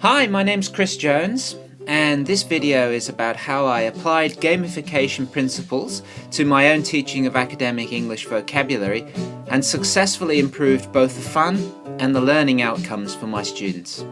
Hi, my name's Chris Jones, and this video is about how I applied gamification principles to my own teaching of academic English vocabulary and successfully improved both the fun and the learning outcomes for my students.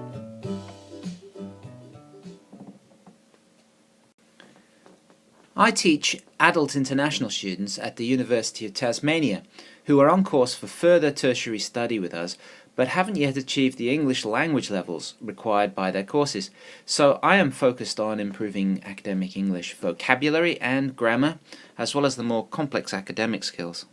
I teach adult international students at the University of Tasmania who are on course for further tertiary study with us but haven't yet achieved the English language levels required by their courses. So I am focused on improving academic English vocabulary and grammar, as well as the more complex academic skills.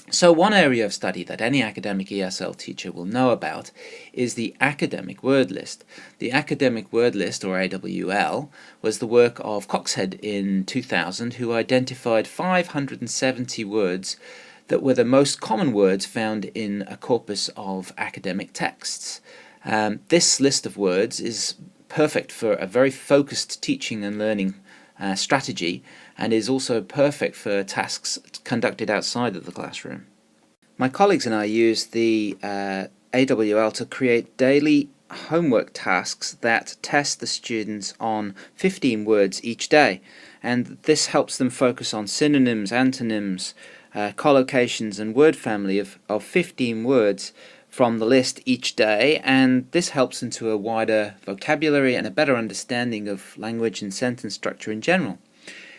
So one area of study that any academic ESL teacher will know about is the academic word list. The academic word list, or AWL, was the work of Coxhead in 2000, who identified 570 words that were the most common words found in a corpus of academic texts. This list of words is perfect for a very focused teaching and learning strategy, and is also perfect for tasks conducted outside of the classroom. My colleagues and I used the AWL to create daily homework tasks that test the students on 15 words each day, and this helps them focus on synonyms, antonyms, collocations and word family of 15 words from the list each day, and this helps into a wider vocabulary and a better understanding of language and sentence structure in general.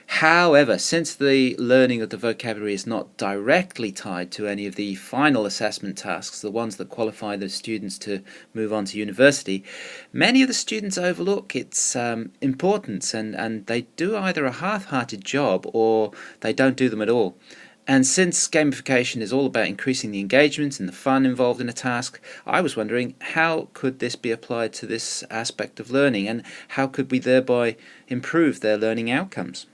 However, since the learning of the vocabulary is not directly tied to any of the final assessment tasks, the ones that qualify the students to move on to university, many of the students overlook its importance and they do either a half-hearted job or they don't do them at all. And since gamification is all about increasing the engagement and the fun involved in a task, I was wondering how could this be applied to this aspect of learning, and how could we thereby improve their learning outcomes?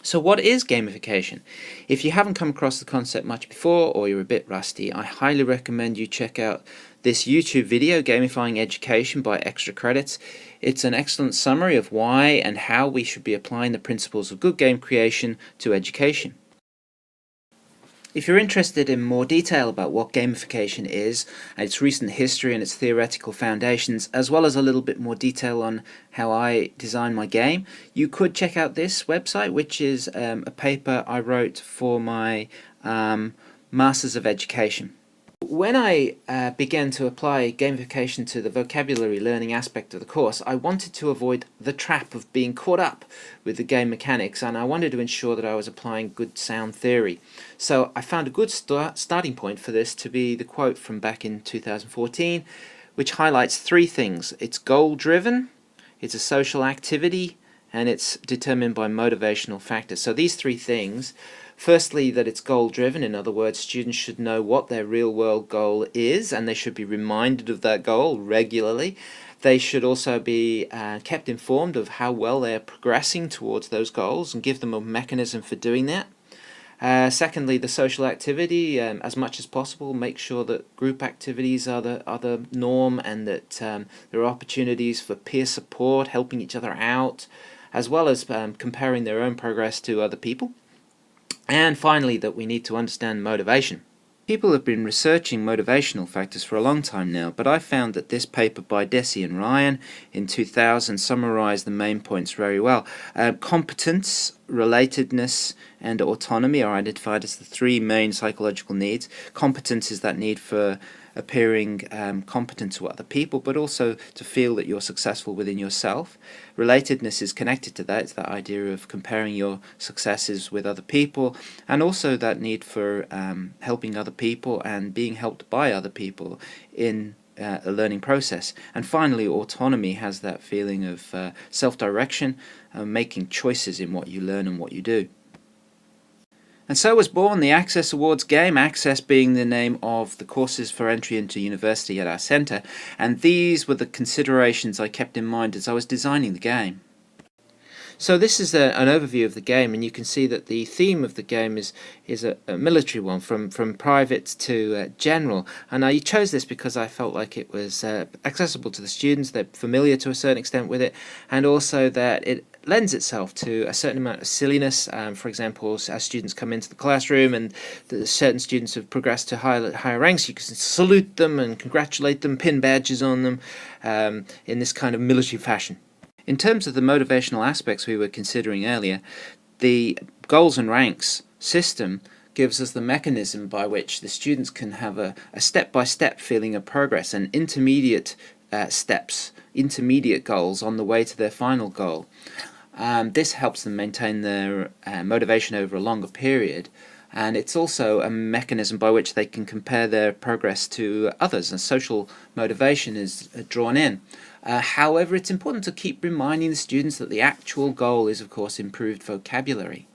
So what is gamification? If you haven't come across the concept much before, or you're a bit rusty, I highly recommend you check out this YouTube video, Gamifying Education by Extra Credits. It's an excellent summary of why and how we should be applying the principles of good game creation to education. If you're interested in more detail about what gamification is, and its recent history and its theoretical foundations, as well as a little bit more detail on how I design my game, you could check out this website, which is a paper I wrote for my Masters of Education. When I began to apply gamification to the vocabulary learning aspect of the course, I wanted to avoid the trap of being caught up with the game mechanics, and I wanted to ensure that I was applying good sound theory. So I found a good starting point for this to be the quote from back in 2014, which highlights three things. It's goal-driven, it's a social activity, and it's determined by motivational factors. So these three things: firstly, that it's goal-driven. In other words, students should know what their real-world goal is, and they should be reminded of that goal regularly. They should also be kept informed of how well they are progressing towards those goals and give them a mechanism for doing that. Secondly, the social activity, as much as possible, make sure that group activities are the norm, and that there are opportunities for peer support, helping each other out, as well as comparing their own progress to other people. And finally, that we need to understand motivation. People have been researching motivational factors for a long time now, but I found that this paper by Deci and Ryan in 2000 summarized the main points very well. Competence, relatedness, and autonomy are identified as the three main psychological needs. Competence is that need for appearing competent to other people, but also to feel that you're successful within yourself. Relatedness is connected to that. It's that idea of comparing your successes with other people, and also that need for helping other people and being helped by other people in a learning process. And finally, autonomy has that feeling of self-direction, making choices in what you learn and what you do. And so was born the Access Awards game, Access being the name of the courses for entry into university at our centre, and these were the considerations I kept in mind as I was designing the game. So this is an overview of the game, and you can see that the theme of the game is a military one, from private to general. And I chose this because I felt like it was accessible to the students, they're familiar to a certain extent with it, and also that it lends itself to a certain amount of silliness. For example, as students come into the classroom and certain students have progressed to higher ranks, you can salute them and congratulate them, pin badges on them in this kind of military fashion. In terms of the motivational aspects we were considering earlier, the goals and ranks system gives us the mechanism by which the students can have a step-by-step feeling of progress and intermediate steps, intermediate goals on the way to their final goal. This helps them maintain their motivation over a longer period, and it's also a mechanism by which they can compare their progress to others, and social motivation is drawn in. However, it's important to keep reminding the students that the actual goal is, of course, improved vocabulary.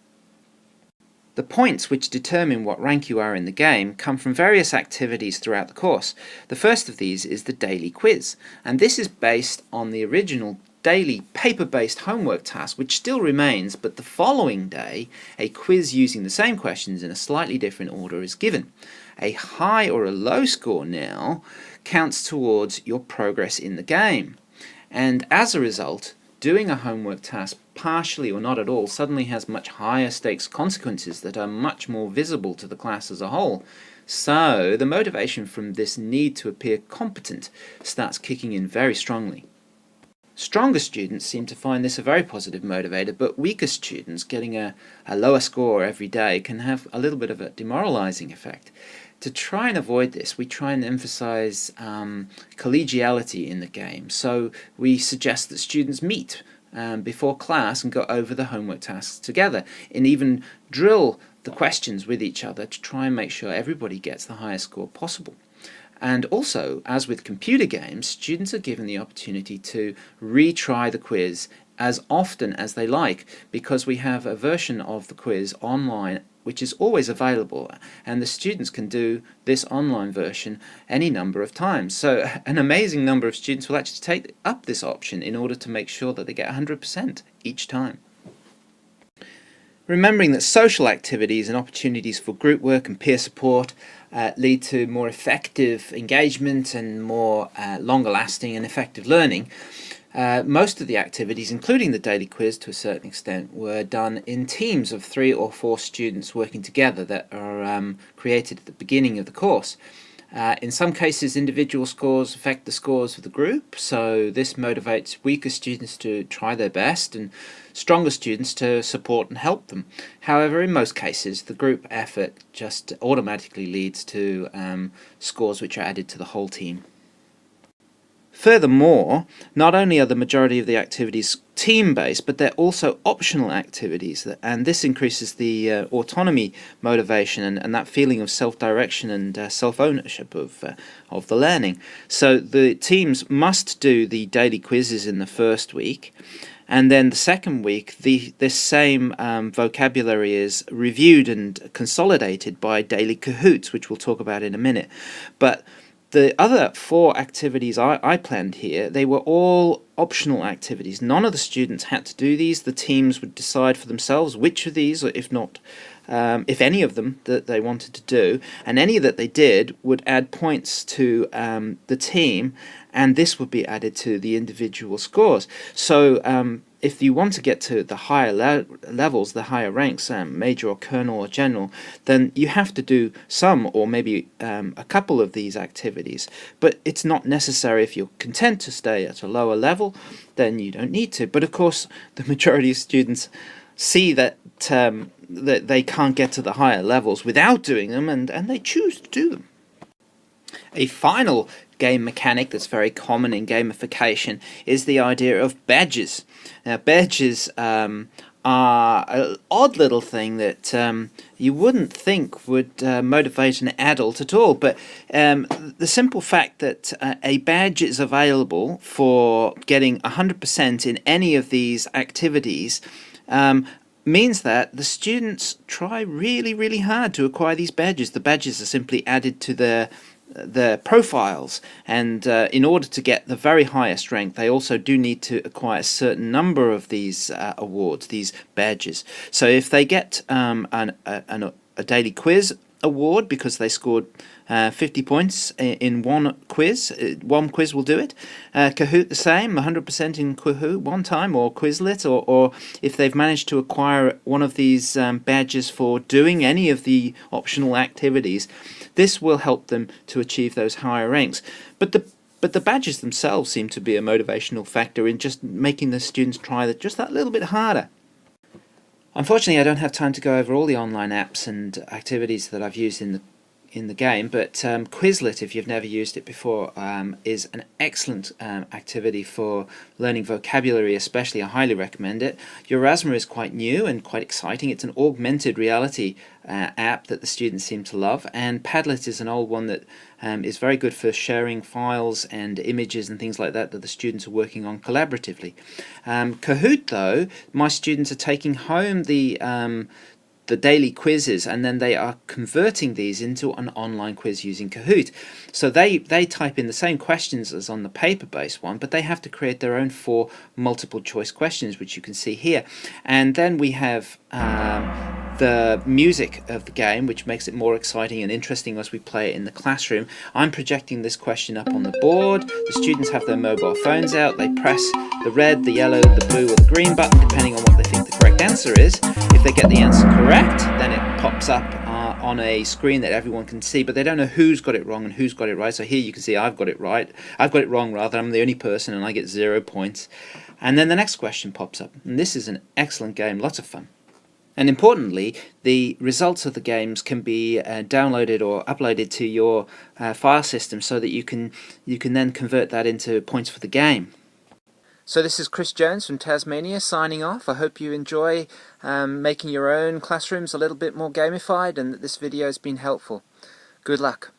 The points which determine what rank you are in the game come from various activities throughout the course. The first of these is the daily quiz, and this is based on the original daily paper-based homework task, which still remains, but the following day a quiz using the same questions in a slightly different order is given. A high or a low score now counts towards your progress in the game, and as a result, doing a homework task partially or not at all suddenly has much higher stakes consequences that are much more visible to the class as a whole. So the motivation from this need to appear competent starts kicking in very strongly. Stronger students seem to find this a very positive motivator, but weaker students getting a lower score every day can have a little bit of a demoralizing effect. To try and avoid this, we try and emphasize collegiality in the game. So we suggest that students meet before class and go over the homework tasks together, and even drill the questions with each other to try and make sure everybody gets the highest score possible. And also, as with computer games, students are given the opportunity to retry the quiz as often as they like, because we have a version of the quiz online which is always available, and the students can do this online version any number of times. So an amazing number of students will actually take up this option in order to make sure that they get 100% each time. Remembering that social activities and opportunities for group work and peer support lead to more effective engagement and more longer lasting and effective learning, most of the activities, including the daily quiz to a certain extent, were done in teams of 3 or 4 students working together that are created at the beginning of the course. In some cases, individual scores affect the scores of the group, so this motivates weaker students to try their best and stronger students to support and help them. However, in most cases, the group effort just automatically leads to scores which are added to the whole team. Furthermore, not only are the majority of the activities team-based, but they're also optional activities, and this increases the autonomy motivation and that feeling of self-direction and self-ownership of the learning. So the teams must do the daily quizzes in the first week, and then the second week this same vocabulary is reviewed and consolidated by daily Kahoots, which we'll talk about in a minute. But the other 4 activities I planned here, they were all optional activities. None of the students had to do these. The teams would decide for themselves which of these, or if not, if any of them that they wanted to do, and any that they did would add points to the team, and this would be added to the individual scores. So if you want to get to the higher levels, the higher ranks, major or colonel or general, then you have to do some or maybe a couple of these activities. But it's not necessary. If you're content to stay at a lower level, then you don't need to. But of course, the majority of students see that that they can't get to the higher levels without doing them, and they choose to do them. A final game mechanic that's very common in gamification is the idea of badges. Now, badges are an odd little thing that you wouldn't think would motivate an adult at all, but the simple fact that a badge is available for getting 100% in any of these activities means that the students try really, really hard to acquire these badges. The badges are simply added to their profiles, and in order to get the very highest rank, they also do need to acquire a certain number of these awards, these badges. So if they get a daily quiz award because they scored 50 points in one quiz. One quiz will do it. Kahoot the same, 100% in Kahoot one time, or Quizlet, or if they've managed to acquire one of these badges for doing any of the optional activities, this will help them to achieve those higher ranks. But the badges themselves seem to be a motivational factor in just making the students try just that little bit harder. Unfortunately, I don't have time to go over all the online apps and activities that I've used in the game, but Quizlet, if you've never used it before, is an excellent activity for learning vocabulary especially. I highly recommend it. Aurasma is quite new and quite exciting. It's an augmented reality app that the students seem to love, and Padlet is an old one that is very good for sharing files and images and things like that the students are working on collaboratively. Kahoot, though, my students are taking home the daily quizzes, and then they are converting these into an online quiz using Kahoot. So they type in the same questions as on the paper-based one, but they have to create their own 4 multiple choice questions, which you can see here. And then we have the music of the game, which makes it more exciting and interesting as we play it in the classroom. I'm projecting this question up on the board. The students have their mobile phones out. They press the red, the yellow, the blue, or the green button, depending on what they think the correct answer is. If they get the answer correct, then it pops up on a screen that everyone can see, but they don't know who's got it wrong and who's got it right. So here you can see I've got it right. I've got it wrong, rather. I'm the only person, and I get 0 points. And then the next question pops up. And this is an excellent game, lots of fun. And importantly, the results of the games can be downloaded or uploaded to your file system so that you can then convert that into points for the game. So this is Chris Jones from Tasmania signing off. I hope you enjoy making your own classrooms a little bit more gamified and that this video has been helpful. Good luck.